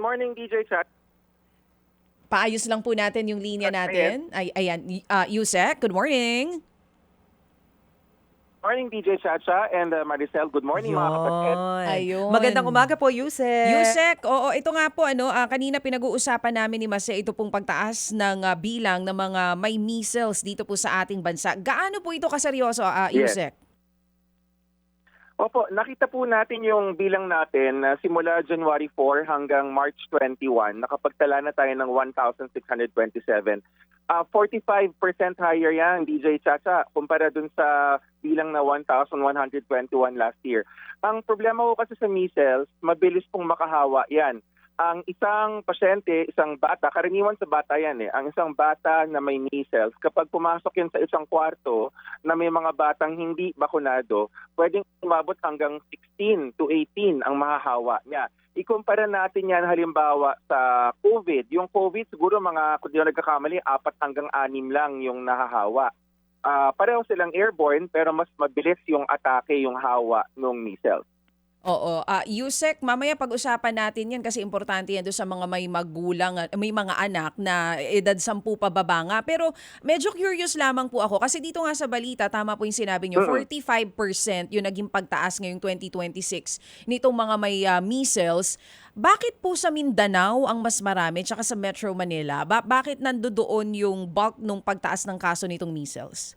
morning, DJ Chat. Paayos lang po natin yung linya natin. Ayan, Yusek, good morning. Morning, DJ Chacha and Maricel. Good morning, mga kapatid. Ayun. Magandang umaga po, Yusek. Yusek, oo, ito nga po, kanina pinag-uusapan namin ni Mase, ito pong pagtaas ng bilang ng mga may measles dito po sa ating bansa. Gaano po ito kaseryoso, Yes. Yusek? Opo, nakita po natin yung bilang natin simula January 4 hanggang March 21. Nakapagtala na tayo ng 1,627. 45% higher yan, DJ Chacha, kumpara dun sa bilang na 1,121 last year. Ang problema ko kasi sa measles, mabilis pong makahawa yan. Ang isang pasyente, isang bata, karaniwan sa bata yan ang isang bata na may measles, kapag pumasok yan sa isang kwarto na may mga batang hindi bakunado, pwedeng umabot hanggang 16 to 18 ang mahahawa niya. Ikumpara natin yan halimbawa sa COVID. Yung COVID siguro mga, kung di ako nagkakamali, 4 hanggang 6 lang yung nahahawa. Pareho silang airborne pero mas mabilis yung atake, yung hawa ng measles. Oo. Yusek, mamaya pag-usapan natin yan kasi importante yan doon sa mga may magulang, may mga anak na edad 10 pababa nga. Pero medyo curious lamang po ako kasi dito nga sa balita, tama po yung sinabi nyo, 45% yung naging pagtaas ngayong 2026 nitong mga may measles. Bakit po sa Mindanao ang mas marami tsaka sa Metro Manila? Bakit nandoon yung bulk ng pagtaas ng kaso nitong measles?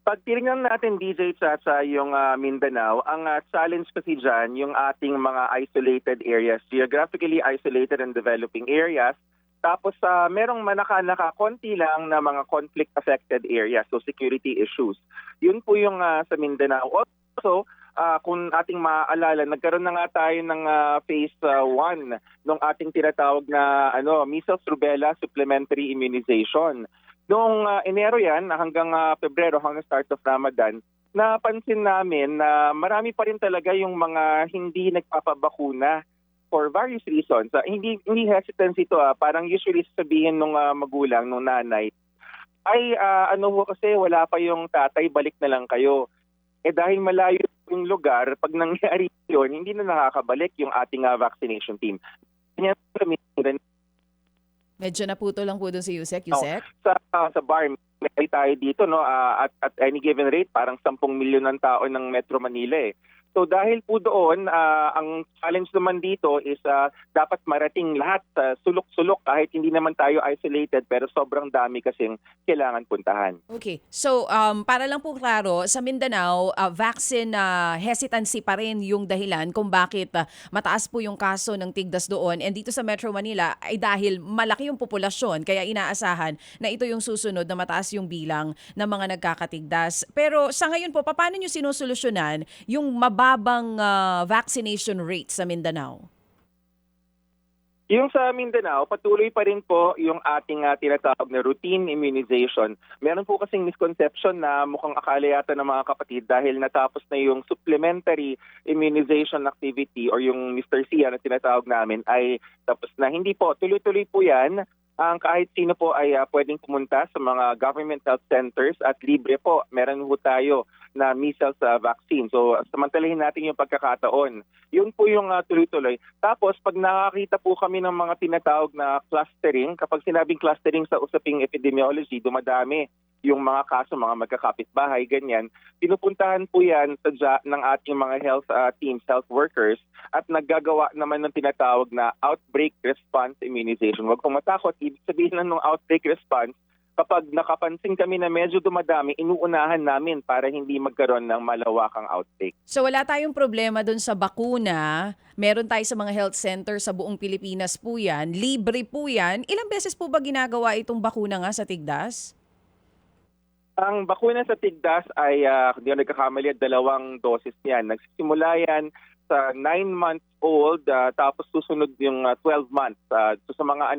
Pag tinignan natin, DJ Chacha, yung Mindanao, ang challenge kasi dyan, yung ating mga isolated areas, geographically isolated and developing areas. Tapos merong manaka-naka, konti lang na mga conflict-affected areas, so security issues. Yun po yung sa Mindanao. Also, kung ating maaalala, nagkaroon na nga tayo ng phase 1 ng ating tinatawag na measles rubella supplementary immunization. Noong Enero yan, hanggang Pebrero, hanggang start of Ramadan, napansin namin na marami pa rin talaga yung mga hindi nagpapabakuna for various reasons. Hindi hesitancy ito. Parang usually sabihin nung magulang, nung nanay, ay kasi wala pa yung tatay, balik na lang kayo. Dahil malayo yung lugar, pag nangyari yun, hindi na nakakabalik yung ating vaccination team. Medyo naputo lang po doon si Yusek. Yusek? Sa bar, may tayo dito at any given rate, parang 10 milyon ng tao ng Metro Manila . So dahil po doon, ang challenge naman dito is dapat marating lahat sulok-sulok kahit hindi naman tayo isolated pero sobrang dami kasing kailangan puntahan. Okay. So, para lang po klaro, sa Mindanao, vaccine hesitancy pa rin yung dahilan kung bakit mataas po yung kaso ng tigdas doon. And dito sa Metro Manila ay dahil malaki yung populasyon kaya inaasahan na ito yung susunod na mataas yung bilang ng mga nagkakatigdas. Pero sa ngayon po, paano nyo sinusolusyonan yung mababang vaccination rate sa Mindanao? Yung sa Mindanao, patuloy pa rin po yung ating tinatawag na routine immunization. Meron po kasing misconception na mukhang akala yata ng mga kapatid dahil natapos na yung supplementary immunization activity or yung Mr. Sia na tinatawag namin ay tapos na. Hindi po, tuloy-tuloy po yan. Kahit sino po ay pwedeng pumunta sa mga government health centers at libre po. Meron po tayo na measles vaccine. So samantalahin natin yung pagkakataon. Yun po yung tuloy-tuloy. Tapos pag nakakita po kami ng mga tinatawag na clustering, kapag sinabing clustering sa usaping epidemiology, dumadami yung mga kaso, mga magkakapitbahay, ganyan. Pinupuntahan po yan ng ating mga health teams, health workers, at naggagawa naman ng tinatawag na outbreak response immunization. Huwag pong matakot, ibig sabihin lang ng outbreak response, kapag nakapansin kami na medyo dumadami, inuunahan namin para hindi magkaroon ng malawakang outbreak. So wala tayong problema dun sa bakuna. Meron tayo sa mga health center sa buong Pilipinas po yan. Libre po yan. Ilang beses po ba ginagawa itong bakuna nga sa tigdas? Ang bakuna sa tigdas ay, hindi ako nagkakamali, 2 doses yan. Nagsisimula yan sa 9 months old, tapos susunod yung 12 months sa mga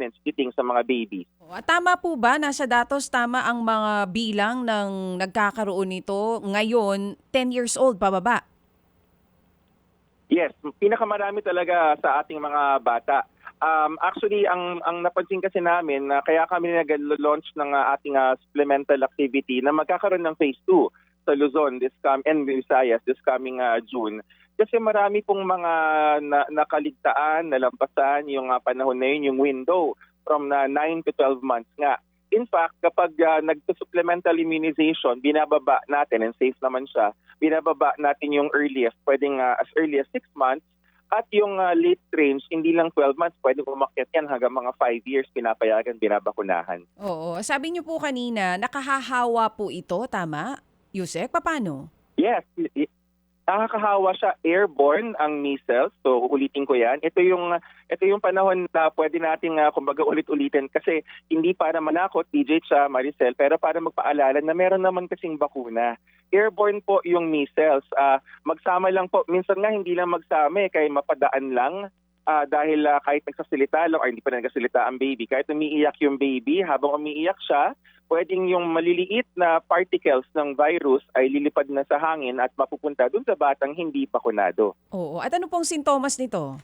sa mga babies. Tama po ba? Nasa datos tama ang mga bilang ng nagkakaroon nito ngayon, 10 years old pababa? Yes, pinakamarami talaga sa ating mga bata. Actually, ang napansin kasi namin na kaya kami nag-launch ng ating supplemental activity na magkakaroon ng phase 2 sa Luzon and Visayas this coming June Kasi marami pong mga nakaligtaan, nalampasan yung panahon na yun, yung window from 9 to 12 months nga. In fact, kapag nagsupplemental immunization, binababa natin, and safe naman siya, binababa natin yung earliest, pwedeng as early as 6 months, at yung late range, hindi lang 12 months, pwedeng umakyat yan hanggang mga 5 years, pinapayagan, binabakunahan. Oo. Sabi niyo po kanina, nakahahawa po ito, tama? Yusek, paano? Yes, nakakahawa siya, airborne ang measles. So ulitin ko 'yan. Ito yung panahon na pwede nating kumbaga ulit-ulitin kasi hindi para manakot DJ sa Maricel, pero para magpaalala na meron naman kasing bakuna. Airborne po yung measles. Magsama lang po, minsan nga hindi lang magsama kaya mapadaan lang. Dahil kahit nagsasalita lang or hindi pa nagsasalita ang baby, kahit umiiyak yung baby, habang umiiyak siya, pwedeng yung maliliit na particles ng virus ay lilipad na sa hangin at mapupunta dun sa batang hindi bakunado. Oo. At ano pong sintomas nito?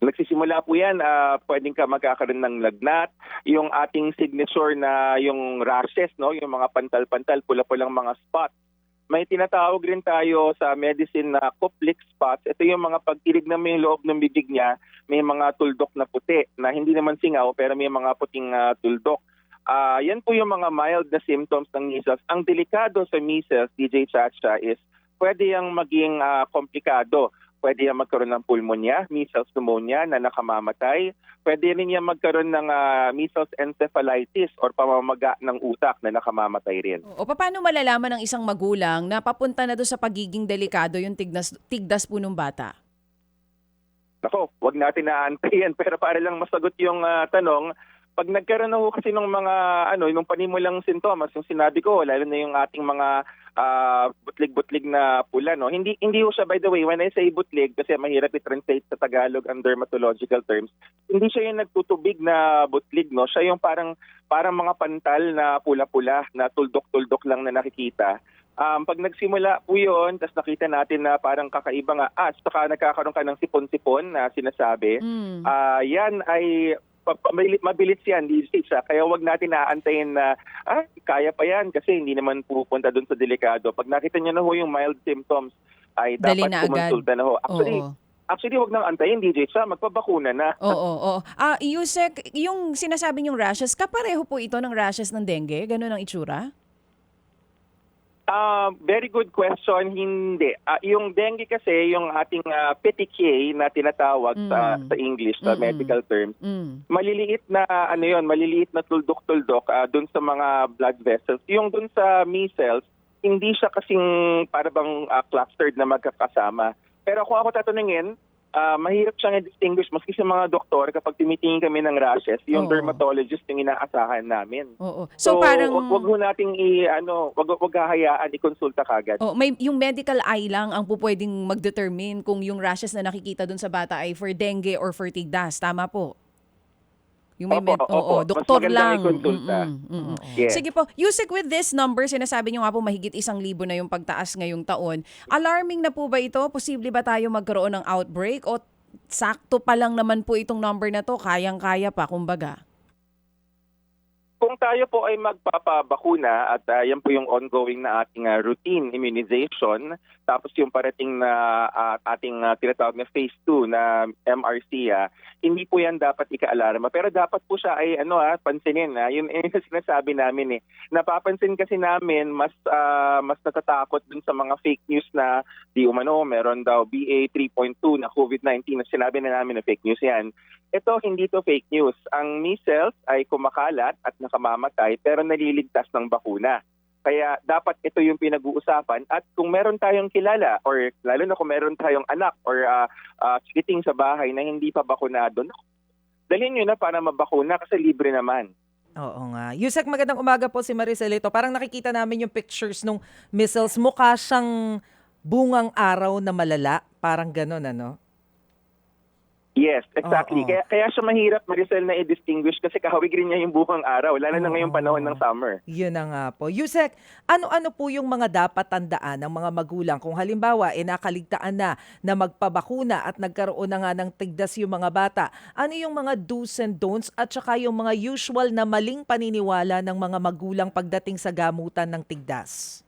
Nagsisimula po yan, pwedeng ka magkakaroon ng lagnat, yung ating signature na yung rashes, no? Yung mga pantal-pantal, pula-pulang mga spots. May tinatawag rin tayo sa medicine na Koplik spots. Ito yung mga pagtirig na may loob ng bibig niya, may mga tuldok na puti na hindi naman singaw pero may mga puting tuldok. Yan po yung mga mild na symptoms ng measles. Ang delikado sa measles, DJ Chacha, is pwede yung maging komplikado. Pwede yung magkaroon ng pulmonya, measles pneumonia na nakamamatay. Pwede rin yung magkaroon ng measles encephalitis or pamamaga ng utak na nakamamatay rin. O paano malalaman ng isang magulang na papunta na doon sa pagiging delikado yung tigdas po ng bata? Ako, wag natin naantayin pero para lang masagot yung tanong, pag nagkaroon na ho kasi ng mga nung panimulang sintomas, yung sinabi ko, lalo na yung ating mga butlig-butlig na pula, no. Hindi ho siya, by the way, when I say butlig kasi mahirap i-translate sa Tagalog ang dermatological terms. Hindi siya yung nagtutubig na butlig, no. Siya yung parang mga pantal na pula-pula na tuldok-tuldok lang na nakikita. Pag nagsimula po yun, tapos nakita natin na parang kakaiba nga, saka nagkakaroon ka ng sipon-sipon na sinasabi, yan ay mabilis yan, kaya wag natin naantayin na kaya pa yan kasi hindi naman pupunta doon sa delikado. Pag nakita niyo na ho yung mild symptoms, ay dapat kumonsulta na ho. Actually, wag nang antayin, DJ Cha, magpabakuna na. Oo. Yusek, yung sinasabi niyong rashes, kapareho po ito ng rashes ng dengue? Ganun ang itsura? Very good question. Hindi. Yung dengue kasi, yung ating petechiae na tinatawag sa English, sa medical terms, maliliit na maliliit na tuldok-tuldok dun sa mga blood vessels. Yung dun sa measles, hindi siya kasing para bang clustered na magkakasama. Pero kung ako tatanungin, mahirap siyang i-distinguish maski sa mga doktor kapag tumitingin kami ng rashes, yung dermatologist yung inaasahan namin. Oo. So parang wag ho nating wag hahayaan ikonsulta kagad. may yung medical eye lang ang pupwedeng mag-determine kung yung rashes na nakikita dun sa bata ay for dengue or for tigdas, tama po? Yung may doktor lang. Yes. Sige po. Yusek, with this number, sinasabi niyo nga po mahigit 1,000 na yung pagtaas ngayong taon. Alarming na po ba ito? Posible ba tayo magkaroon ng outbreak? O sakto pa lang naman po itong number na to? Kayang-kaya pa, kumbaga. Kung tayo po ay magpapabakuna at yan po yung ongoing na ating routine immunization, tapos yung parating na ating tinatawag na phase 2 na MRC, hindi po yan dapat ika-alarma. Pero dapat po siya ay pansinin. Yun yung sinasabi namin. Napapansin kasi namin mas natatakot dun sa mga fake news na di umano, meron daw BA 3.2 na COVID-19 na sinabi na namin na fake news yan. Ito, hindi to fake news. Ang measles ay kumakalat at nakamamatay pero naliligtas ng bakuna. Kaya dapat ito yung pinag-uusapan at kung meron tayong kilala or lalo na kung meron tayong anak or chikiting sa bahay na hindi pa bakunado, dalhin nyo na para mabakuna kasi libre naman. Oo nga. Yusek, magandang umaga po si Maricel ito. Parang nakikita namin yung pictures nung measles. Mukha siyang bungang araw na malala. Parang gano'n, ano? Yes, exactly. Kaya siya mahirap, Maricel, na i-distinguish kasi kahawig rin niya yung buong araw, lalo na ngayong panahon ng summer. Yun na nga po. Yusek, ano-ano po yung mga dapat tandaan ng mga magulang kung halimbawa nakaligtaan na magpabakuna at nagkaroon na nga ng tigdas yung mga bata? Ano yung mga do's and don'ts at saka yung mga usual na maling paniniwala ng mga magulang pagdating sa gamutan ng tigdas?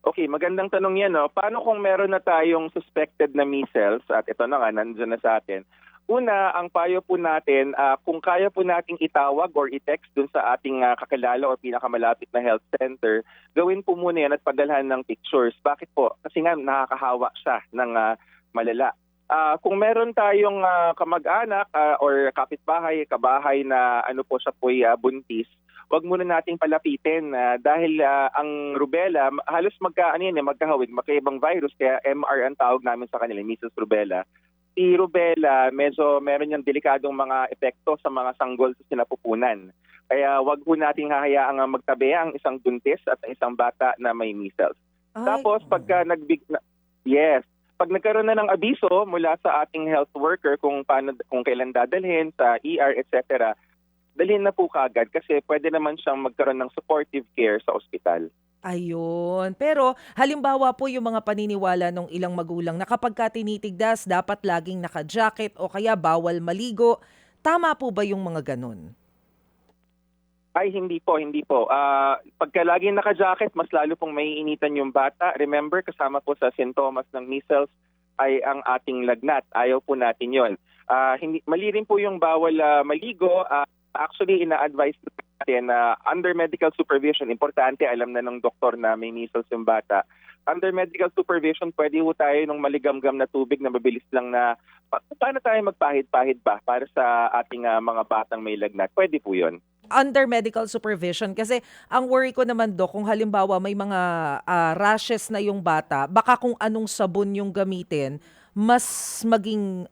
Okay, magandang tanong yan. No? Paano kung meron na tayong suspected na measles at ito na nga, nandiyan na sa atin? Una, ang payo po natin, kung kaya po nating itawag or i-text dun sa ating kakilala o pinakamalapit na health center, gawin po muna yan at padalhan ng pictures. Bakit po? Kasi nga nakakahawa siya ng malala. Kung meron tayong kamag-anak or kapitbahay, kabahay na ano po siya po'y buntis, wag muna nating palapitin dahil ang rubella halos magkahawig, magkaibang virus kaya MR ang tawag namin sa kanila, measles rubella. Si rubella medyo meron niyang delikadong mga epekto sa mga sanggol sa sinapupunan. Kaya wag po nating hahayaang magtabi ang isang buntis at ang isang bata na may measles. Tapos pagka pag nagkaroon na ng abiso mula sa ating health worker kung kailan dadalhin sa ER etc., dalhin na po kagad kasi pwede naman siyang magkaroon ng supportive care sa ospital. Ayun. Pero halimbawa po yung mga paniniwala ng ilang magulang na kapag ka tinitigdas, dapat laging naka-jacket o kaya bawal maligo. Tama po ba yung mga ganun? Ay, hindi po. Pagka laging naka-jacket, mas lalo pong maiinitan yung bata. Remember, kasama po sa sintomas ng measles ay ang ating lagnat. Ayaw po natin yon. Mali rin po yung bawal maligo. Actually, ina-advise natin na under medical supervision, importante, alam na ng doktor na may measles yung bata. Under medical supervision, pwede po tayo ng maligamgam na tubig na mabilis lang na paano tayo magpahid-pahid ba para sa ating mga batang may lagnat. Pwede po yun. Under medical supervision kasi ang worry ko naman kung halimbawa may mga rashes na yung bata, baka kung anong sabon yung gamitin, mas maging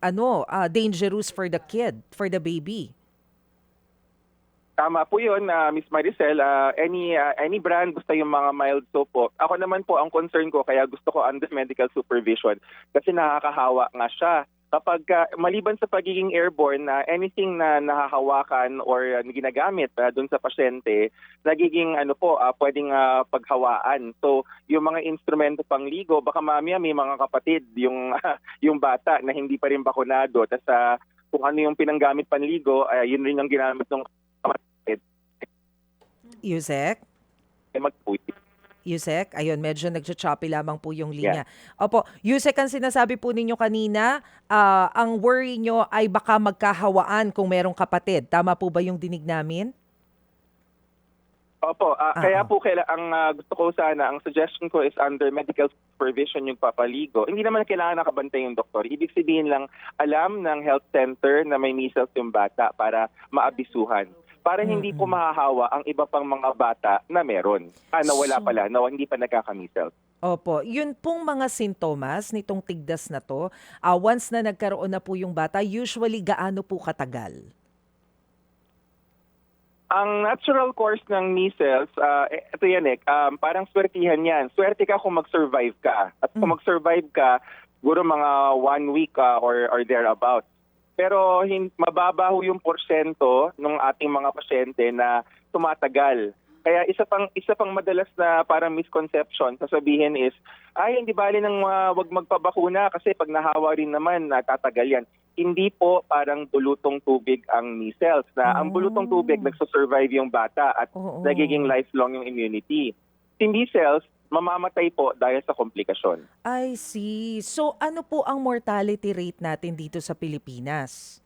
dangerous for the kid, for the baby. Tama po yun, Miss Maricel. Any brand, basta yung mga mild soap po. Ako naman po, ang concern ko, kaya gusto ko under medical supervision kasi nakakahawa nga siya. Kapag maliban sa pagiging airborne, anything na nahahawakan or ginagamit dun sa pasyente, nagiging pwedeng paghawaan. So, yung mga instrumento pangligo, baka mamaya may mga kapatid, yung yung bata na hindi pa rin bakunado. Tapos kung ano yung pinanggamit panligo, yun rin ang ginamit ng Yusek? magputi. Yusek, ayun, medyo nagcha-choppy lamang po yung linya. Opo, Yusek, ang sinasabi po ninyo kanina, ang worry nyo ay baka magkahawaan kung merong kapatid. Tama po ba yung dinig namin? Opo, kaya po ang gusto ko sana, ang suggestion ko is under medical supervision yung papaligo. Hindi naman kailangan nakabantay yung doktor. Ibig sabihin lang, alam ng health center na may measles yung bata para maabisuhan. Para hindi po mahahawa ang iba pang mga bata na meron. Na wala pala, na hindi pa nagkaka-measles. Opo, yun pong mga sintomas nitong tigdas na to, once na nagkaroon na po yung bata, usually gaano po katagal? Ang natural course ng measles, ito yan parang swertihan yan. Swerte ka kung mag-survive ka. At kung mag-survive ka, siguro mga 1 week or thereabouts. Pero mababaho yung porsyento ng ating mga pasyente na tumatagal. Kaya isa pang madalas na parang misconception, sasabihin is, hindi bali nang wag magpabakuna kasi pag nahawa rin naman, tatagal yan. Hindi po parang bulutong tubig ang measles. Ang bulutong tubig, nagsusurvive yung bata at nagiging lifelong yung immunity. Si measles, mamamatay po dahil sa komplikasyon. I see. So ano po ang mortality rate natin dito sa Pilipinas?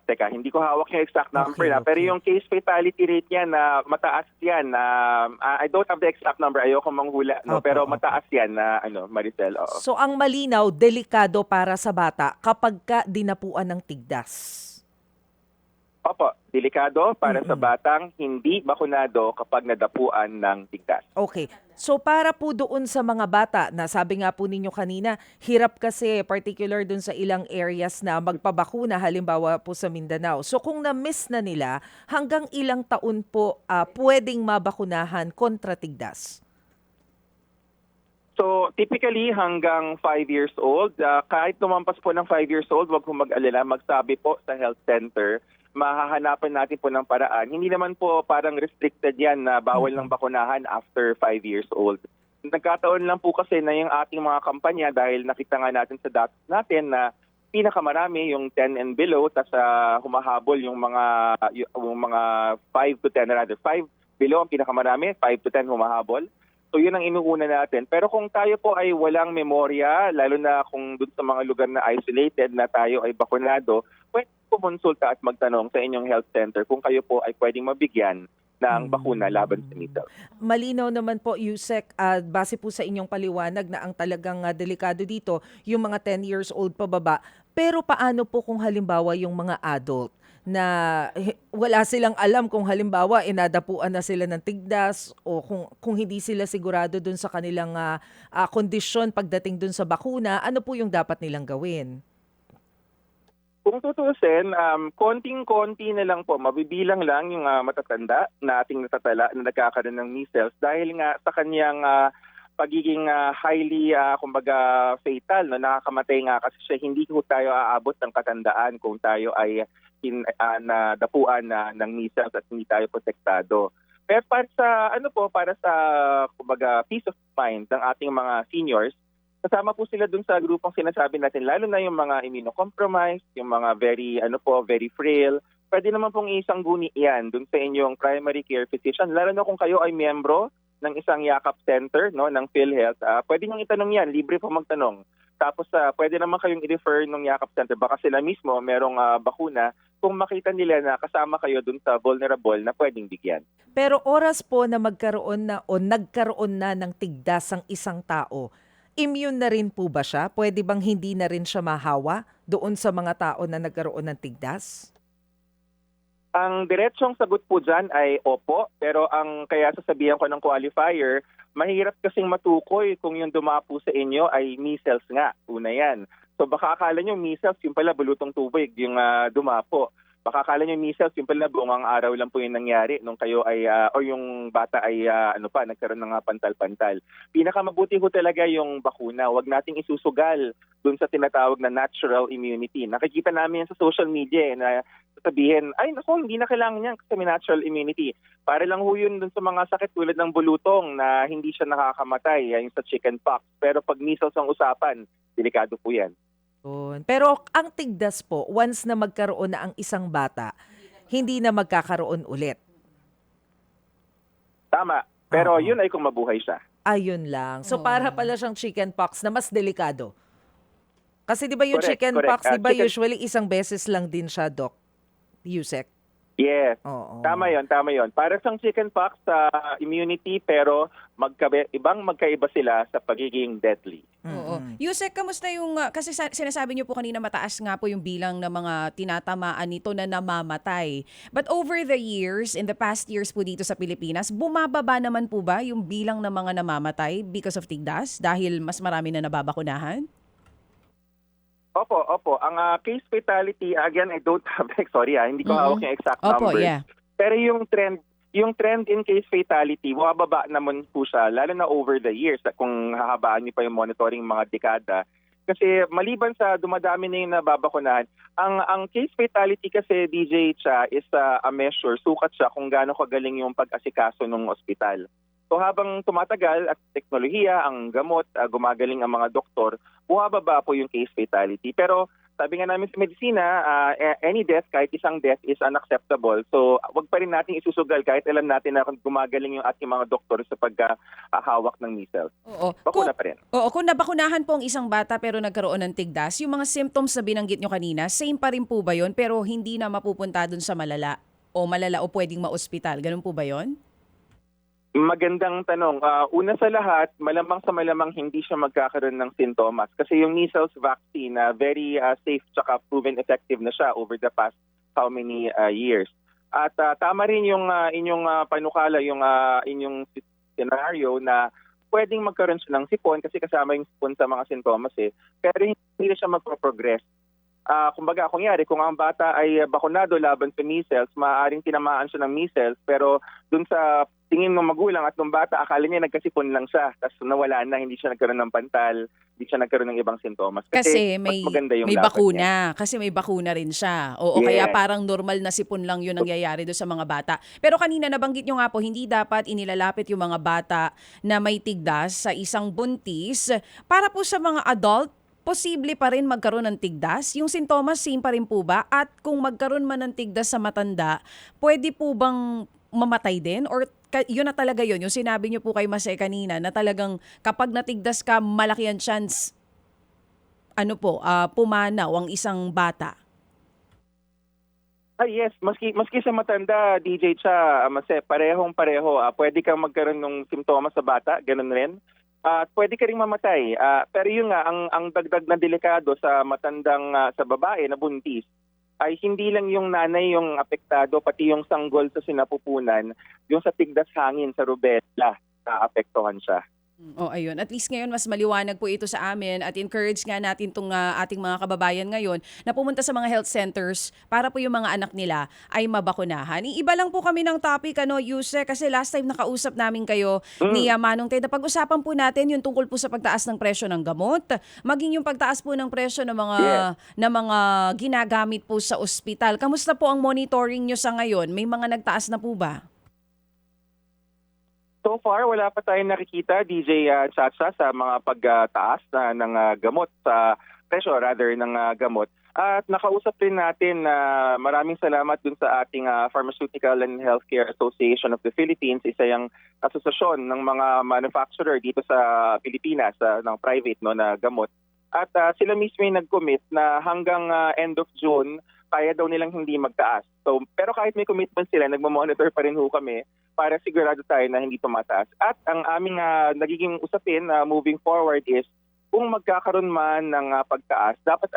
Teka, hindi ko hawak yung exact number Okay. pero yung case fatality rate niya na mataas yan. I don't have the exact number, ayoko manghula, pero mataas yan na Maricel. Oo. So ang malinaw, delikado para sa bata kapag ka dinapuan ng tigdas. Opo, delikado para sa batang hindi bakunado kapag nadapuan ng tigdas. Okay. So para po doon sa mga bata, na sabi nga po ninyo kanina, hirap kasi particular doon sa ilang areas na magpabakuna, halimbawa po sa Mindanao. So kung na-miss na nila, hanggang ilang taon po pwedeng mabakunahan kontra tigdas? So typically hanggang 5 years old, kahit lumampas po ng 5 years old, wag po mag-alala, magsabi po sa health center, mahahanapan natin po ng paraan. Hindi naman po parang restricted yan na bawal ng bakunahan after 5 years old. Nagkataon lang po kasi na yung ating mga kampanya, dahil nakita nga natin sa datos natin na pinakamarami yung 10 and below, tas humahabol yung mga 5 to 10 rather. 5 below ang pinakamarami, 5 to 10 humahabol. So yun ang inuuna natin. Pero kung tayo po ay walang memorya, lalo na kung dun sa mga lugar na isolated na tayo ay bakunado, pwede kumonsulta at magtanong sa inyong health center kung kayo po ay pwedeng mabigyan ng bakuna laban sa measles. Malinaw naman po, Yusek, base po sa inyong paliwanag na ang talagang delikado dito, yung mga 10 years old pababa. Pero paano po kung halimbawa yung mga adult na wala silang alam kung halimbawa inadapuan na sila ng tigdas o kung hindi sila sigurado dun sa kanilang kondisyon pagdating dun sa bakuna, ano po yung dapat nilang gawin? Kung tutusin, konting-konti na lang po, mabibilang lang yung matatanda na ating natatala na nagkakaroon ng measles dahil nga sa kanyang pagiging highly, kumbaga, fatal. No? Nakakamatay nga kasi siya, hindi ko tayo aabot ng katandaan kung tayo ay nadapuan ng measles at hindi tayo protektado. Pero para sa kumbaga, peace of mind ng ating mga seniors, kasama po sila dun sa grupong sinasabi natin, lalo na yung mga immunocompromised, yung mga very frail. Pwede naman pong isangguni yan dun sa inyong primary care physician, lalo na kung kayo ay miyembro ng isang yakap center, no, ng PhilHealth. Pwede nyo itanong yan, libre po magtanong. Tapos pwede naman kayong i-refer ng yakap center, baka sila mismo merong bakuna kung makita nila na kasama kayo dun sa vulnerable na pwedeng bigyan. Pero oras po na magkaroon na o nagkaroon na ng tigdas ang isang tao, immune na rin po ba siya? Pwede bang hindi na rin siya mahawa doon sa mga tao na nagkaroon ng tigdas? Ang diretsong sagot po dyan ay opo, pero ang kaya sasabihan ko ng qualifier, mahirap kasing matukoy kung yung dumapo sa inyo ay measles nga. Una yan. So baka akala nyo measles, yung pala bulutong tubig yung dumapo. Baka akala nyo measles, yung pala buong araw lang po yung nangyari nung kayo ay, o yung bata ay nagkaroon ng pantal-pantal. Pinakamabuti ko talaga yung bakuna. Huwag nating isusugal dun sa tinatawag na natural immunity. Nakikita namin yan sa social media na sabihin, ay naku, hindi na kailangan yan kasi may natural immunity. Para lang ho yun dun sa mga sakit tulad ng bulutong na hindi siya nakakamatay, yung sa chickenpox. Pero pag measles ang usapan, delikado po yan. Pero ang tigdas po, once na magkaroon na ang isang bata, hindi na magkakaroon ulit. Tama. Pero yun ay kung mabuhay siya. Ayun lang. So para pala siyang chickenpox na mas delikado. Kasi di ba yung Correct. chickenpox, di ba usually isang beses lang din siya, Doc? Yusek? Yes. Oo. Tama yon. Para sa chickenpox sa immunity pero magkaiba sila sa pagiging deadly. Oo. Yusek, kamusta yung, kasi sinasabi niyo po kanina mataas nga po yung bilang ng mga tinatamaan nito na namamatay. But over the years, in the past years po dito sa Pilipinas, bumababa naman po ba yung bilang ng mga namamatay because of tigdas dahil mas marami na nababakunahan? Opo. Ang case fatality, again, I don't have, sorry hindi ko hawak yung exact numbers. Yeah. Pero yung trend in case fatality, bumababa naman po siya, lalo na over the years, kung hahabaan niyo pa yung monitoring mga dekada. Kasi maliban sa dumadami na yung nababakunahan, ang case fatality kasi, DJ Cha, is a measure, sukat siya kung gaano kagaling yung pag-asikaso ng ospital. So habang tumatagal at teknolohiya, ang gamot, gumagaling ang mga doktor, bumababa po yung case fatality. Pero sabi nga namin sa medisina, any death, kahit isang death is unacceptable. So wag pa rin natin isusugal kahit alam natin na gumagaling yung ating mga doktor sa paghahawak ng measles. Oo. Bakuna pa rin. Oo, kung nabakunahan po ang isang bata pero nagkaroon ng tigdas, yung mga symptoms na binanggit nyo kanina, same pa rin po ba yun pero hindi na mapupunta dun sa malala o pwedeng ma-ospital? Ganun po ba yun? Magandang tanong. Una sa lahat, malamang hindi siya magkakaroon ng sintomas kasi yung measles vaccine very safe tsaka proven effective na siya over the past how many years. At tama rin yung inyong panukala, yung inyong scenario na pwedeng magkaroon siya ng sipon kasi kasama yung sipon sa mga sintomas pero hindi siya magpo-progress. Kumbaga, kunyari, kung ang bata ay bakunado laban sa measles, maaaring tinamaan siya ng measles, pero dun sa tingin ng magulang at ng bata, akala niya nagkasipon lang siya, tapos nawala na, hindi siya nagkaroon ng pantal, hindi siya nagkaroon ng ibang sintomas. Kasi mas maganda yung may laban bakuna. niya. Kasi may bakuna rin siya. Oo, Yes. kaya parang normal na sipon lang yun nangyayari doon sa mga bata. Pero kanina nabanggit nyo nga po, hindi dapat inilalapit yung mga bata na may tigdas sa isang buntis. Para po sa mga adult, posible pa rin magkaroon ng tigdas? Yung sintomas same pa rin po ba? At kung magkaroon man ng tigdas sa matanda, pwede po bang mamatay din? Or yun na talaga yun, yung sinabi niyo po kay Mase kanina na talagang kapag natigdas ka, malaki ang chance pumanaw ang isang bata. Yes, maski sa matanda, DJ Cha, Mase, parehong-pareho. Pwede kang magkaroon ng simptomas sa bata, ganun rin. At pwede ka ring mamatay. Pero yun nga, ang dagdag na delikado sa matandang sa babae na buntis ay hindi lang yung nanay yung apektado, pati yung sanggol sa sinapupunan, yung sa tigdas hangin sa rubella, naapektuhan siya. Ayun. At least ngayon mas maliwanag po ito sa amin at encourage nga natin itong ating mga kababayan ngayon na pumunta sa mga health centers para po yung mga anak nila ay mabakunahan. Iba lang po kami ng topic, Yuse, kasi last time nakausap namin kayo ni Manong Ted, napag-usapan po natin yung tungkol po sa pagtaas ng presyo ng gamot, maging yung pagtaas po ng presyo ng mga ginagamit po sa ospital. Kamusta po ang monitoring nyo sa ngayon? May mga nagtaas na po ba? So far, wala pa tayong nakikita, DJ Chacha, sa mga pagtaas ng gamot, sa presyo rather ng gamot. At nakausap rin natin na maraming salamat dun sa ating Pharmaceutical and Healthcare Association of the Philippines, isa yung asosasyon ng mga manufacturer dito sa Pilipinas ng private na gamot. At sila mismo yung nag-commit na hanggang end of June, kaya daw nilang hindi magtaas. So, pero kahit may commitment sila, nagmamonitor pa rin kami para sigurado tayo na hindi tumataas. At ang aming nagiging usapin moving forward is kung magkakaroon man ng pagtaas, dapat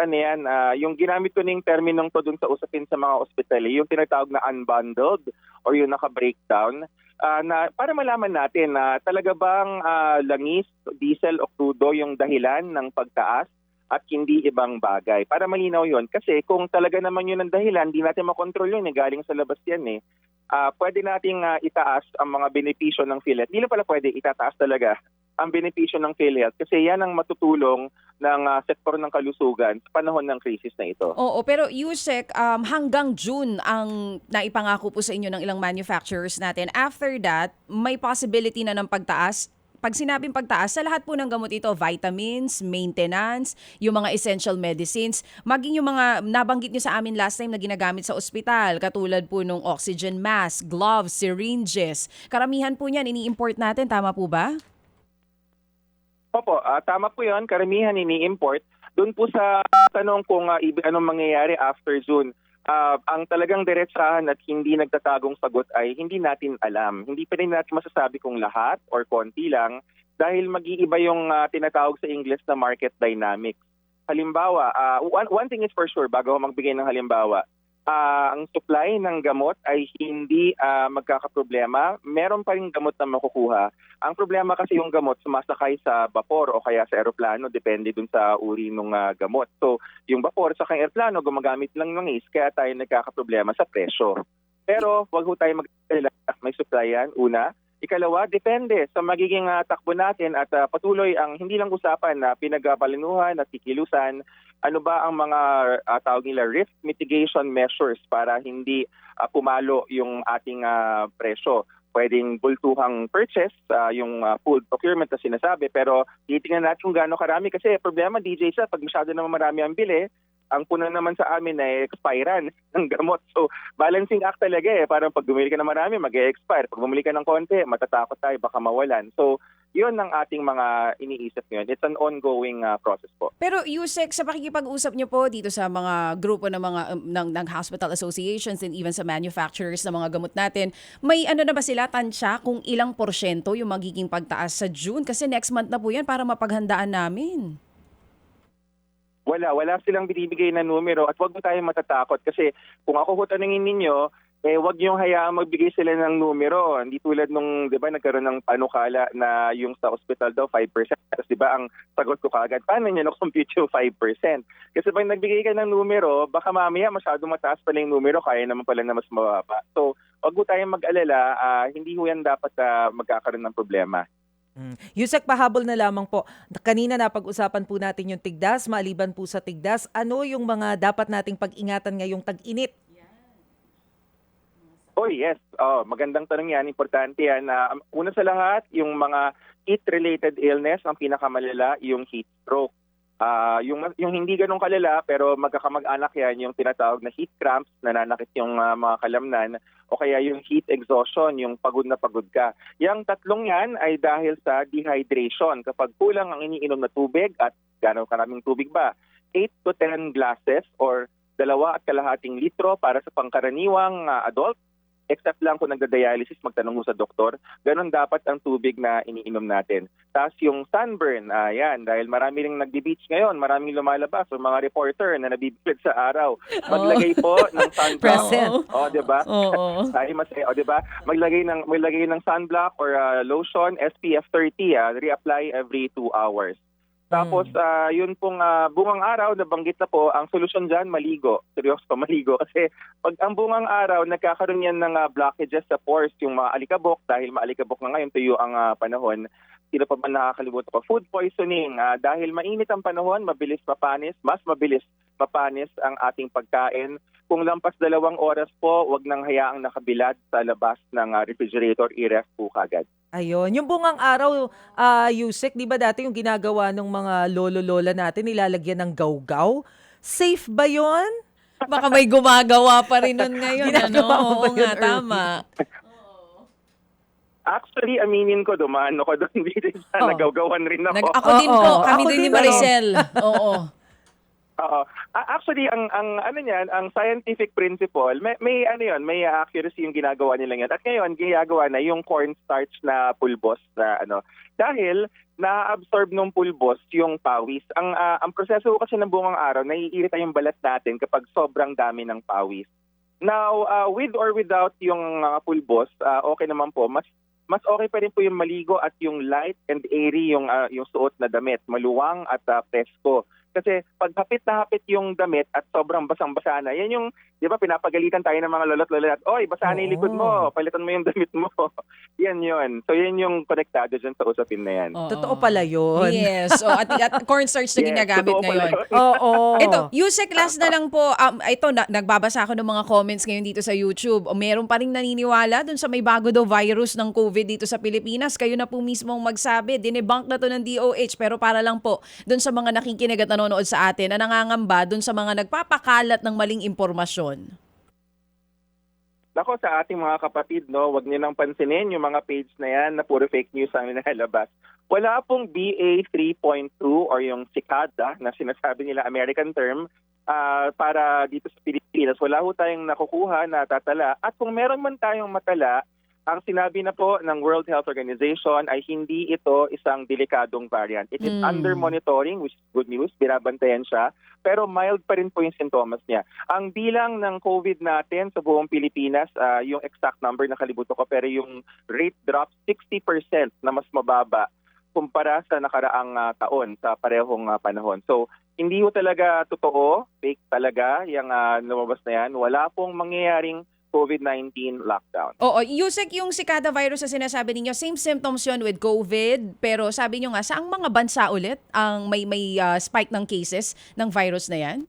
yung ginamit ko ning terminong to dun sa usapin sa mga ospital, yung tinatawag na unbundled or yung naka-breakdown, na para malaman natin na talaga bang langis, diesel o crudo yung dahilan ng pagtaas at hindi ibang bagay. Para malinaw yon, kasi kung talaga naman yun ang dahilan, hindi natin makontrol yun, galing sa labas yan . Pwede nating itaas ang mga benepisyo ng PhilHealth. Hindi na pala pwede itataas talaga ang benepisyo ng PhilHealth kasi yan ang matutulong ng sektor ng kalusugan sa panahon ng krisis na ito. Oo, pero Yusek, hanggang June ang naipangako po sa inyo ng ilang manufacturers natin. After that, may possibility na ng pagtaas. Pag sinabing pagtaas, sa lahat po ng gamot ito, vitamins, maintenance, yung mga essential medicines, maging yung mga nabanggit nyo sa amin last time na ginagamit sa ospital, katulad po nung oxygen mask, gloves, syringes. Karamihan po niyan, ini-import natin, tama po ba? Opo, tama po yun. Karamihan ini-import. Doon po sa tanong kung anong mangyayari after June, ang talagang diretsahan at hindi nagtatagong sagot ay hindi natin alam. Hindi pa rin natin masasabi kung lahat or konti lang dahil mag-iiba yung tinatawag sa English na market dynamics. Halimbawa, one thing is for sure bago ako magbigay ng halimbawa, ang supply ng gamot ay hindi magkakaproblema. Meron pa rin gamot na makukuha. Ang problema kasi yung gamot sumasakay sa vapor o kaya sa eroplano, depende dun sa uri ng gamot. So, yung vapor sa eroplano gumagamit lang ng is, kaya tayo nagkakaproblema sa presyo. Pero wag ho tayo may supply yan, una. Ikalawa, depende sa magiging takbo natin at patuloy ang hindi lang usapan na pinagpalinuhan at kikilusan, ano ba ang mga tawag nila risk mitigation measures para hindi pumalo yung ating presyo. Pwedeng bultuhang purchase, yung full procurement na sinasabi, pero titingnan natin kung gaano karami kasi problema DJ sa pag masyado naman marami ang bili, ang puno naman sa amin ay expiran ng gamot. So, balancing act talaga Parang pag bumili ka ng marami, mag-e-expire. Pag bumili ka ng konti, matatakot tayo, baka mawalan. So, yun ang ating mga iniisip ngayon. It's an ongoing process po. Pero Yusek, sa pakikipag-usap niyo po dito sa mga grupo ng mga ng hospital associations and even sa manufacturers ng mga gamot natin, may na ba sila tansya kung ilang porsyento yung magiging pagtaas sa June? Kasi next month na po yan para mapaghandaan namin. Wala silang binibigay na numero at wag mo tayong matatakot kasi kung ako tanungin ninyo, wag niyong hayaang magbigay sila ng numero. Hindi tulad nung, di ba, nagkaroon ng panukala na yung sa hospital daw 5%. Tapos di ba, ang sagot ko kagad, paano niya na-compute yung 5%? Kasi pag nagbigay ka ng numero, baka mamaya masyado mataas pala yung numero, kaya naman pala na mas mababa. So, wag mo tayong mag-alala, hindi ho yan dapat magkakaroon ng problema. Yusek, pahabol na lamang po. Kanina napag-usapan po natin yung tigdas, maliban po sa tigdas, ano yung mga dapat nating pag-ingatan ngayong tag-init? Oh yes, magandang tanong yan, importante yan. Una sa lahat, yung mga heat-related illness, ang pinakamalala, yung heat stroke. Yung hindi ganun kalala pero magkakamag-anak yan, yung tinatawag na heat cramps, nananakit yung mga kalamnan, o kaya yung heat exhaustion, yung pagod na pagod ka. Yang tatlong yan ay dahil sa dehydration. Kapag kulang ang iniinom na tubig, at gano'ng karaming tubig ba? 8 to 10 glasses or 2.5 litro para sa pangkaraniwang adult. Except lang kung nagda-dialysis, magtanong mo sa doktor. Ganon dapat ang tubig na iniinom natin. Tapos yung sunburn, yan, dahil marami ring nagbi-beach ngayon, maraming lumalabas, o mga reporter na nabibilad sa araw. Maglagay po ng sunblock. Present. Di ba? Oo. Di ba? Maglagay ng sunblock or lotion, SPF 30, reapply every 2 hours. Tapos, yun pong bungang araw, nabanggit na po, ang solusyon dyan, maligo. Seryoso, maligo. Kasi pag ang bungang araw, nagkakaroon yan ng blockages sa pores, yung mga alikabok, dahil maalikabok na ngayon, tuyo ang panahon. Sino pa ba nakakalimutan ko? Food poisoning. Dahil mainit ang panahon, mas mabilis mapanis ang ating pagkain. Kung lampas 2 oras po, wag nang hayaang nakabilad sa labas ng refrigerator, i-ref po kagad. Ayun. Yung bungang araw, Yusek, di ba dati yung ginagawa ng mga lolo-lola natin, nilalagyan ng gawgaw? Safe ba yon? Baka may gumagawa pa rin nun ngayon. Ginagawa mo ba Oo yun, nga, tama. Actually, aminin ko, dumaan ako doon. Nagawgawan rin ako. Ako din po. Oo, Kami ako din ni din, Maricel. Oo. Oo. Actually, ang scientific principle, may accuracy yung ginagawa nila ngayon. At ngayon, ginagawa na yung cornstarch na pulbos na dahil na-absorb ng pulbos yung pawis. Ang proseso kasi ng bungang araw, naiirita yung balat natin kapag sobrang dami ng pawis. Now, with or without yung pulbos, okay naman po. Mas okay pa rin po yung maligo at yung light and airy yung suot na damit, maluwang at presko. Kasi pag hapit na hapit yung damit at sobrang basang-basa na, yan yung, di ba, pinapagalitan tayo ng mga lolo't-lola at, oy, basa na yung likod mo, palitan mo yung damit mo. Yan yun. So yan yung konektado dyan sa usapin na yan. Oo. Totoo pala yun. Yes. At cornstarch na ginagamit totoo pala ngayon. yun. Oo. Ito, Yusek, last na lang po. Ito, nagbabasa ako ng mga comments ngayon dito sa YouTube. O meron pa rin naniniwala dun sa may bago daw virus ng COVID dito sa Pilipinas. Kayo na po mismo magsabi. Dinebunk na to ng DOH. Pero para lang po dun sa mga nakikinig at nanonood sa atin na nangangamba dun sa mga nagpapakalat ng maling impormasyon. Nako, sa ating mga kapatid, wag niyo nang pansinin yung mga page na yan na puro fake news ang nilalabas. Wala pong BA 3.2 or yung cicada na sinasabi nila American term para dito sa Pilipinas. Wala ho tayong nakukuha na tatala. At kung meron man tayong matala, ang sinabi na po ng World Health Organization ay hindi ito isang delikadong variant. It is under monitoring, which is good news. Binabantayan siya. Pero mild pa rin po yung sintomas niya. Ang bilang ng COVID natin sa buong Pilipinas, yung exact number nakalimutan ko, pero yung rate drop 60% na mas mababa kumpara sa nakaraang taon sa parehong panahon. So, hindi ho talaga totoo, fake talaga yung lumabas na yan. Wala pong mangyayaring COVID-19 lockdown. Oo, Yusek, yung cicada virus na sinasabi ninyo, same symptoms yun with COVID, pero sabi nyo nga, saang mga bansa ulit ang may spike ng cases ng virus na yan?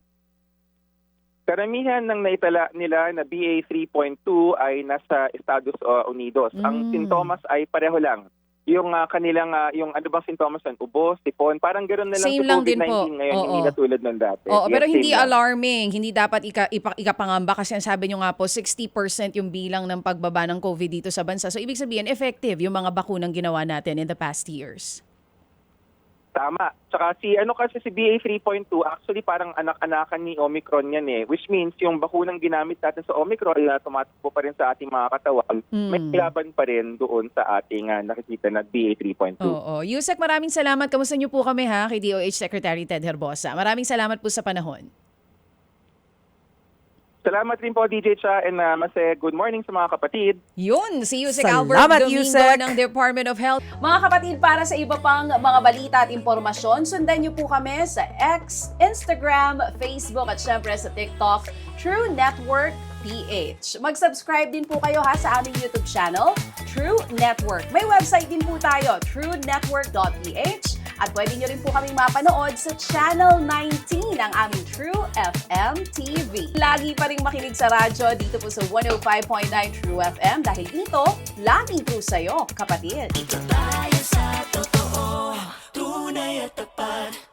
Karamihan ng naitala nila na BA 3.2 ay nasa Estados Unidos. Ang sintomas ay pareho lang. Yung kanilang, yung ano bang sintomas yan? Ubo, sipon, parang gano'n na lang Same sa lang din COVID-19 po. ngayon, Oo. hindi na tulad ng dati. Oo, pero Yes, hindi same lang. alarming, hindi dapat ikapangamba kasi ang sabi nyo nga po, 60% yung bilang ng pagbaba ng COVID dito sa bansa. So ibig sabihin, effective yung mga bakunang ginawa natin in the past years. Tama. Tsaka kasi si BA 3.2, actually parang anak-anakan ni Omicron yan which means yung bakunang ginamit natin sa Omicron na tumatakbo pa rin sa ating mga katawan, may laban pa rin doon sa ating nakikita na BA 3.2. Oo. Yusek, maraming salamat. Kamusta niyo po kami kay DOH Secretary Ted Herbosa. Maraming salamat po sa panahon. Salamat rin po, DJ Cha, and good morning sa mga kapatid. Yun, si Yusek Salamat, Albert Domingo Yusek. ng Department of Health. Mga kapatid, para sa iba pang mga balita at impormasyon, sundan niyo po kami sa X, Instagram, Facebook at syempre sa TikTok, True Network PH. Mag-subscribe din po kayo sa aming YouTube channel, True Network. May website din po tayo, truenetwork.ph. At pwede nyo rin po kaming mapanood sa Channel 19 ng aming True FM TV. Lagi pa rin makinig sa radyo dito po sa 105.9 True FM dahil dito, lagi po sa'yo, kapatid. Dito tayo sa totoo, tunay at tapat.